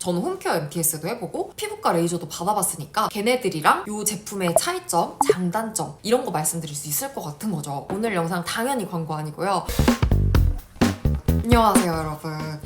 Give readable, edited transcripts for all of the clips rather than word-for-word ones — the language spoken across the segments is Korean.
저는 홈케어 MTS도 해보고 피부과 레이저도 받아봤으니까 걔네들이랑 이 제품의 차이점, 장단점 이런 거 말씀드릴 수 있을 것 같은 거죠. 오늘 영상 당연히 광고 아니고요. 안녕하세요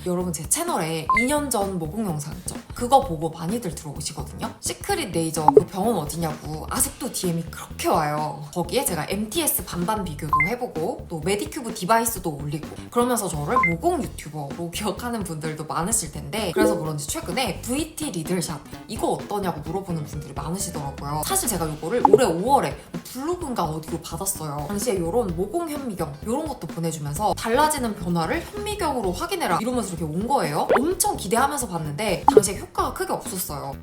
여러분 제 채널에 2년 전 모공 영상 있죠? 그거 보고 많이들 들어오시거든요. 시크릿 레이저 그 병원 어디냐고 아직도 DM이 그렇게 와요. 거기에 제가 MTS 반반 비교도 해보고 또 메디큐브 디바이스도 올리고 그러면서 저를 모공 유튜버로 기억하는 분들도 많으실 텐데 그래서 그런지 최근에 VT 리들샷 이거 어떠냐고 물어보는 분들이 많으시더라고요. 사실 제가 이거를 올해 5월에 블로그인가 어디로 받았어요. 당시에 이런 모공 현미경 이런 것도 보내주면서 달라지는 변화를 현미경으로 확인해라 이러면서 이렇게 온 거예요. 엄청 기대하면서 봤는데 당시에 효과가 크게 없었어요.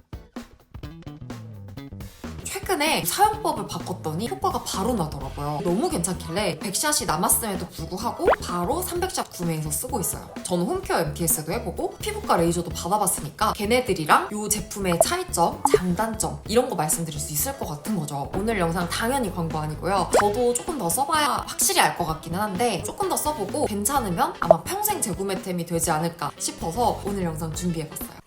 최근에 사용법을 바꿨더니 효과가 바로 나더라고요. 너무 괜찮길래 100샷이 남았음에도 불구하고 바로 300샷 구매해서 쓰고 있어요. 저는 홈케어 MTS도 해보고 피부과 레이저도 받아봤으니까 걔네들이랑 이 제품의 차이점, 장단점 이런 거 말씀드릴 수 있을 것 같은 거죠. 오늘 영상 당연히 광고 아니고요. 저도 조금 더 써봐야 확실히 알 것 같기는 한데 조금 더 써보고 괜찮으면 아마 평생 재구매템이 되지 않을까 싶어서 오늘 영상 준비해봤어요.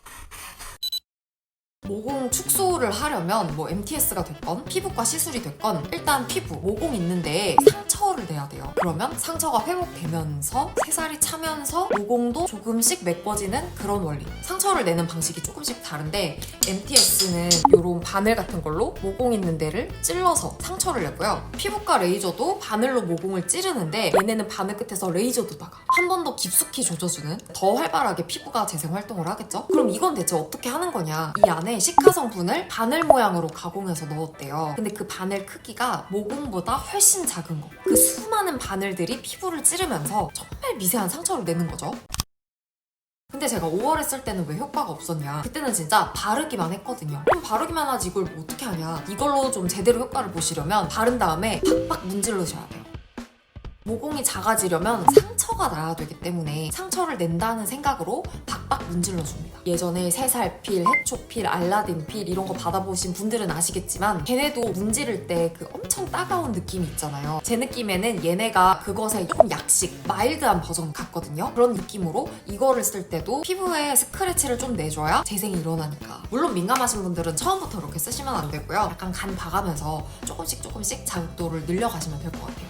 모공 축소를 하려면 뭐 MTS가 됐건 피부과 시술이 됐건 일단 피부, 모공 있는데 상처를 내야 돼요. 그러면 상처가 회복되면서 새살이 차면서 모공도 조금씩 메꿔지는 그런 원리. 상처를 내는 방식이 조금씩 다른데 MTS는 이런 바늘 같은 걸로 모공 있는 데를 찔러서 상처를 내고요. 피부과 레이저도 바늘로 모공을 찌르는데 얘네는 바늘 끝에서 레이저도 나가. 한 번 더 깊숙이 조져주는 더 활발하게 피부가 재생 활동을 하겠죠? 그럼 이건 대체 어떻게 하는 거냐? 이 안에 시카 성분을 바늘 모양으로 가공해서 넣었대요. 근데 그 바늘 크기가 모공보다 훨씬 작은 거. 그 수많은 바늘들이 피부를 찌르면서 정말 미세한 상처를 내는 거죠. 근데 제가 5월에 쓸 때는 왜 효과가 없었냐? 그때는 진짜 바르기만 했거든요. 그럼 바르기만 하지 이걸 뭐 어떻게 하냐? 이걸로 좀 제대로 효과를 보시려면 바른 다음에 팍팍 문질러셔야 돼요. 모공이 작아지려면 상처가 나야 되기 때문에 상처를 낸다는 생각으로 박박 문질러줍니다. 예전에 새살필, 해초필, 알라딘필 이런 거 받아보신 분들은 아시겠지만 걔네도 문지를 때 그 엄청 따가운 느낌이 있잖아요. 제 느낌에는 얘네가 그것의 조금 약식, 마일드한 버전 같거든요. 그런 느낌으로 이거를 쓸 때도 피부에 스크래치를 좀 내줘야 재생이 일어나니까. 물론 민감하신 분들은 처음부터 이렇게 쓰시면 안 되고요. 약간 간 봐가면서 조금씩 자극도를 늘려가시면 될 것 같아요.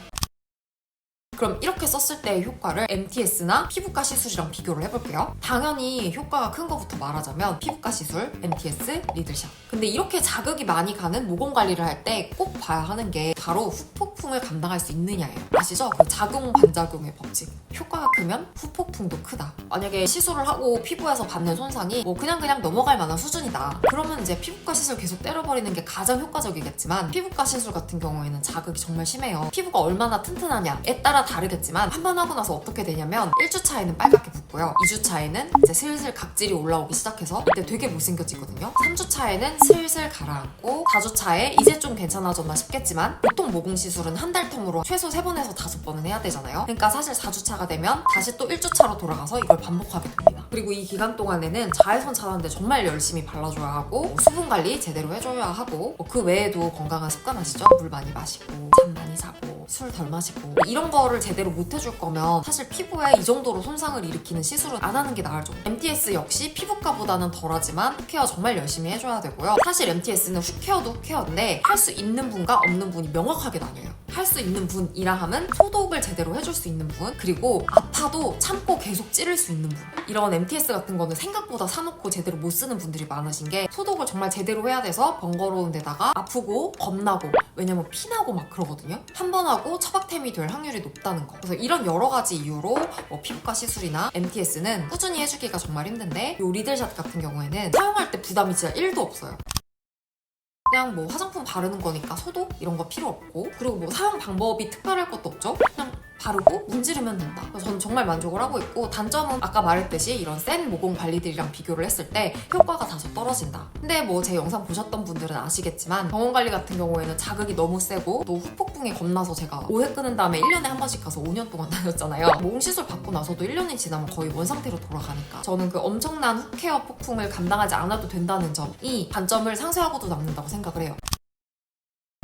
그럼 이렇게 썼을 때의 효과를 MTS나 피부과 시술이랑 비교를 해볼게요. 당연히 효과가 큰 거부터 말하자면 피부과 시술, MTS, 리들샷. 근데 이렇게 자극이 많이 가는 모공 관리를 할 때 꼭 봐야 하는 게 바로 후폭풍을 감당할 수 있느냐예요. 아시죠? 그 작용 반작용의 법칙. 효과가 크면 후폭풍도 크다. 만약에 시술을 하고 피부에서 받는 손상이 뭐 그냥 넘어갈 만한 수준이다. 그러면 이제 피부과 시술 계속 때려버리는 게 가장 효과적이겠지만 피부과 시술 같은 경우에는 자극이 정말 심해요. 피부가 얼마나 튼튼하냐에 따라 다르겠지만 한 번 하고 나서 어떻게 되냐면 1주 차에는 빨갛게 붓고요. 2주 차에는 이제 슬슬 각질이 올라오기 시작해서 이때 되게 못생겨지거든요. 3주 차에는 슬슬 가라앉고 4주 차에 이제 좀 괜찮아졌나 싶겠지만 보통 모공 시술은 한 달 텀으로 최소 3번에서 5번은 해야 되잖아요. 그러니까 사실 4주 차가 되면 다시 또 1주 차로 돌아가서 이걸 반복하게 됩니다. 그리고 이 기간 동안에는 자외선 차단제 정말 열심히 발라줘야 하고 수분 관리 제대로 해줘야 하고 그 외에도 건강한 습관 아시죠? 물 많이 마시고 잠 많이 자고 술 덜 마시고 이런 거를 제대로 못 해줄 거면 사실 피부에 이 정도로 손상을 일으키는 시술은 안 하는 게 나을 정도. MTS 역시 피부과보다는 덜하지만 훅케어 정말 열심히 해줘야 되고요. 사실 MTS는 훅케어도 훅케어인데 할 수 있는 분과 없는 분이 명확하게 나뉘어요. 할 수 있는 분이라 하면 소독을 제대로 해줄 수 있는 분, 그리고 아파도 참고 계속 찌를 수 있는 분. 이런 MTS 같은 거는 생각보다 사놓고 제대로 못 쓰는 분들이 많으신 게 소독을 정말 제대로 해야 돼서 번거로운 데다가 아프고 겁나고 왜냐면 피나고 막 그러거든요. 한 번 하고 처박템이 될 확률이 높다는 거. 그래서 이런 여러 가지 이유로 뭐 피부과 시술이나 MTS는 꾸준히 해주기가 정말 힘든데 이 리들샷 같은 경우에는 사용할 때 부담이 진짜 1도 없어요. 그냥 뭐 화장품 바르는 거니까 소독 이런 거 필요 없고 그리고 뭐 사용 방법이 특별할 것도 없죠. 그냥 바르고 문지르면 된다. 그래서 저는 정말 만족을 하고 있고 단점은 아까 말했듯이 이런 센 모공 관리들이랑 비교를 했을 때 효과가 다소 떨어진다. 근데 뭐 제 영상 보셨던 분들은 아시겠지만 병원 관리 같은 경우에는 자극이 너무 세고 또 후폭풍이 겁나서 제가 5회 끊은 다음에 1년에 한 번씩 가서 5년 동안 다녔잖아요. 모공 시술 받고 나서도 1년이 지나면 거의 원상태로 돌아가니까 저는 그 엄청난 훅케어 폭풍을 감당하지 않아도 된다는 점이 단점을 상쇄하고도 남는다고 생각을 해요.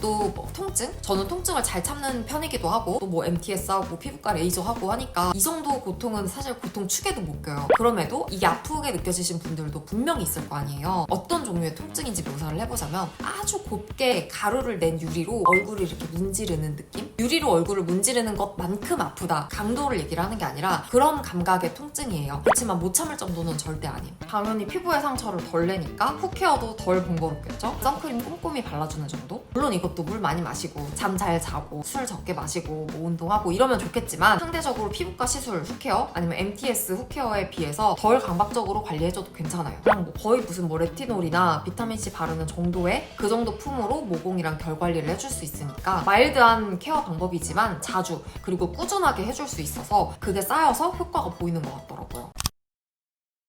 또 뭐 통증? 저는 통증을 잘 참는 편이기도 하고 또 뭐 MTS하고 피부과 레이저하고 하니까 이 정도 고통은 사실 고통 축에도 못 껴요. 그럼에도 이게 아프게 느껴지신 분들도 분명히 있을 거 아니에요. 어떤 종류의 통증인지 묘사를 해보자면 아주 곱게 가루를 낸 유리로 얼굴을 이렇게 문지르는 느낌? 유리로 얼굴을 문지르는 것만큼 아프다. 강도를 얘기를 하는 게 아니라 그런 감각의 통증이에요. 그렇지만 못 참을 정도는 절대 아니에요. 당연히 피부의 상처를 덜 내니까 훅케어도 덜 번거롭겠죠? 선크림 꼼꼼히 발라주는 정도? 물론 이것도 물 많이 마시고 잠 잘 자고 술 적게 마시고 뭐 운동하고 이러면 좋겠지만 상대적으로 피부과 시술 훅케어 아니면 MTS 훅케어에 비해서 덜 강박적으로 관리해줘도 괜찮아요. 그냥 뭐 거의 무슨 뭐 레티놀이나 비타민C 바르는 정도의 그 정도 품으로 모공이랑 결 관리를 해줄 수 있으니까 마일드한 케어 방법이지만 자주 그리고 꾸준하게 해줄 수 있어서 그게 쌓여서 효과가 보이는 것 같더라고요.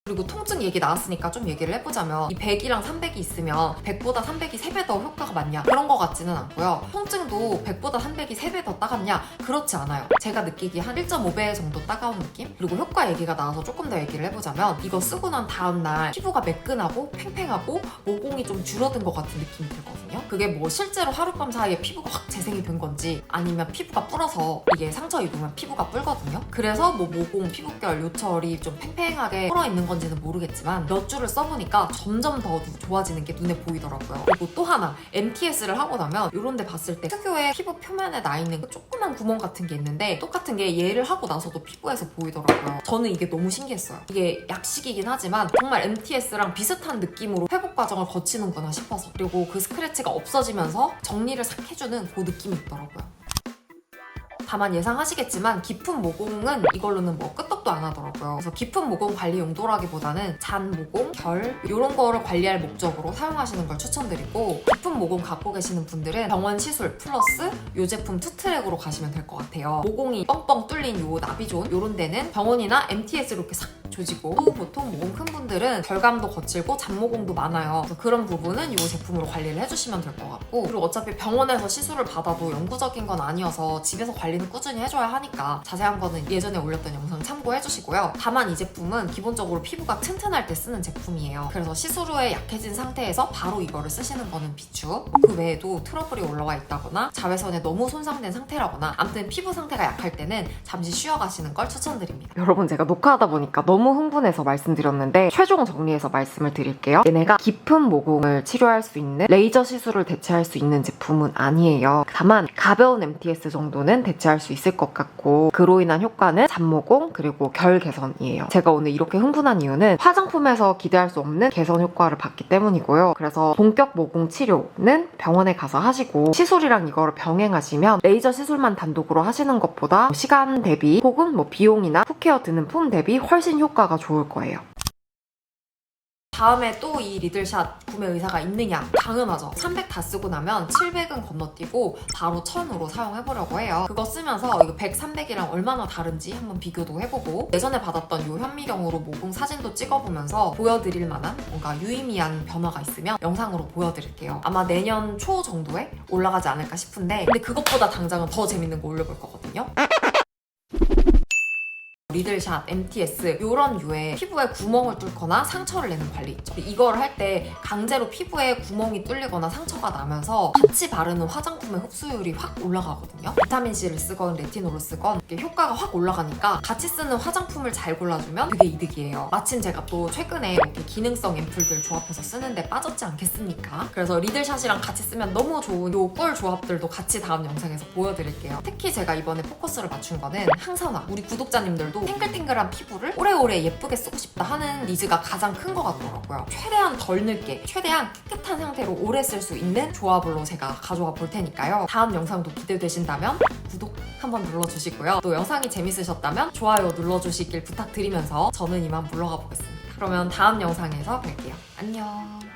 그리고 통증 얘기 나왔으니까 좀 얘기를 해보자면 이 100이랑 300이 있으면 100보다 300이 3배 더 효과가 많냐? 그런 거 같지는 않고요. 통증도 100보다 300이 3배 더 따갑냐? 그렇지 않아요. 제가 느끼기에 한 1.5배 정도 따가운 느낌? 그리고 효과 얘기가 나와서 조금 더 얘기를 해보자면 이거 쓰고 난 다음날 피부가 매끈하고 팽팽하고 모공이 좀 줄어든 것 같은 느낌이 들거든요. 그게 뭐 실제로 하룻밤 사이에 피부가 확 재생이 된 건지 아니면 피부가 불어서 이게 상처 입으면 피부가 불거든요. 그래서 뭐 모공, 피부결, 요철이 좀 팽팽하게 불어있는 건지는 모르겠지만 몇 줄을 써보니까 점점 더 좋아지는 게 눈에 보이더라고요. 그리고 또 하나 MTS를 하고 나면 이런 데 봤을 때 특유의 피부 표면에 나 있는 그 조그만 구멍 같은 게 있는데 똑같은 게 얘를 하고 나서도 피부에서 보이더라고요. 저는 이게 너무 신기했어요. 이게 약식이긴 하지만 정말 MTS랑 비슷한 느낌으로 회복 과정을 거치는구나 싶어서 그리고 그 스크래치가 없어지면서 정리를 싹 해주는 그 느낌이 있더라고요. 다만 예상하시겠지만 깊은 모공은 이걸로는 뭐 끄떡도 안 하더라고요. 그래서 깊은 모공 관리 용도라기보다는 잔 모공, 결 이런 거를 관리할 목적으로 사용하시는 걸 추천드리고 깊은 모공 갖고 계시는 분들은 병원 시술 플러스 이 제품 투트랙으로 가시면 될 것 같아요. 모공이 뻥뻥 뚫린 요 나비존 이런 데는 병원이나 MTS로 이렇게 싹 조지고 또 보통 모공 큰 분들은 결감도 거칠고 잔모공도 많아요. 그래서 그런 부분은 이 제품으로 관리를 해주시면 될 것 같고 그리고 어차피 병원에서 시술을 받아도 영구적인 건 아니어서 집에서 관리는 꾸준히 해줘야 하니까 자세한 거는 예전에 올렸던 영상 참고해주시고요. 다만 이 제품은 기본적으로 피부가 튼튼할 때 쓰는 제품이에요. 그래서 시술 후에 약해진 상태에서 바로 이거를 쓰시는 거는 비추. 그 외에도 트러블이 올라와 있다거나 자외선에 너무 손상된 상태라거나 아무튼 피부 상태가 약할 때는 잠시 쉬어가시는 걸 추천드립니다. 여러분 제가 녹화하다 보니까 너무 흥분해서 말씀드렸는데 최종 정리해서 말씀을 드릴게요. 얘네가 깊은 모공을 치료할 수 있는 레이저 시술을 대체할 수 있는 제품은 아니에요. 다만 가벼운 MTS 정도는 대체할 수 있을 것 같고 그로 인한 효과는 잔모공 그리고 결 개선이에요. 제가 오늘 이렇게 흥분한 이유는 화장품에서 기대할 수 없는 개선 효과를 봤기 때문이고요. 그래서 본격 모공 치료는 병원에 가서 하시고 시술이랑 이거를 병행하시면 레이저 시술만 단독으로 하시는 것보다 시간 대비 혹은 뭐 비용이나 훅케어 드는 품 대비 훨씬 효과가 좋을 거예요. 다음에 또 이 리들샷 구매 의사가 있느냐? 당연하죠. 300 다 쓰고 나면 700은 건너뛰고 바로 1000으로 사용해보려고 해요. 그거 쓰면서 이거 100, 300이랑 얼마나 다른지 한번 비교도 해보고 예전에 받았던 요 현미경으로 모공 사진도 찍어보면서 보여드릴 만한 뭔가 유의미한 변화가 있으면 영상으로 보여드릴게요. 아마 내년 초 정도에 올라가지 않을까 싶은데 근데 그것보다 당장은 더 재밌는 거 올려볼 거거든요. 리들샷, MTS 이런 류의 피부에 구멍을 뚫거나 상처를 내는 관리 있죠. 이걸 할 때 강제로 피부에 구멍이 뚫리거나 상처가 나면서 같이 바르는 화장품의 흡수율이 확 올라가거든요. 비타민C를 쓰건 레티놀을 쓰건 이렇게 효과가 확 올라가니까 같이 쓰는 화장품을 잘 골라주면 되게 이득이에요. 마침 제가 또 최근에 이렇게 기능성 앰플들 조합해서 쓰는데 빠졌지 않겠습니까? 그래서 리들샷이랑 같이 쓰면 너무 좋은 요 꿀 조합들도 같이 다음 영상에서 보여드릴게요. 특히 제가 이번에 포커스를 맞춘 거는 항산화. 우리 구독자님들도 탱글탱글한 피부를 오래오래 예쁘게 쓰고 싶다 하는 니즈가 가장 큰 것 같더라고요. 최대한 덜 늙게, 최대한 깨끗한 상태로 오래 쓸 수 있는 조합으로 제가 가져와 볼 테니까요. 다음 영상도 기대되신다면 구독 한번 눌러주시고요. 또 영상이 재밌으셨다면 좋아요 눌러주시길 부탁드리면서 저는 이만 물러가 보겠습니다. 그러면 다음 영상에서 뵐게요. 안녕.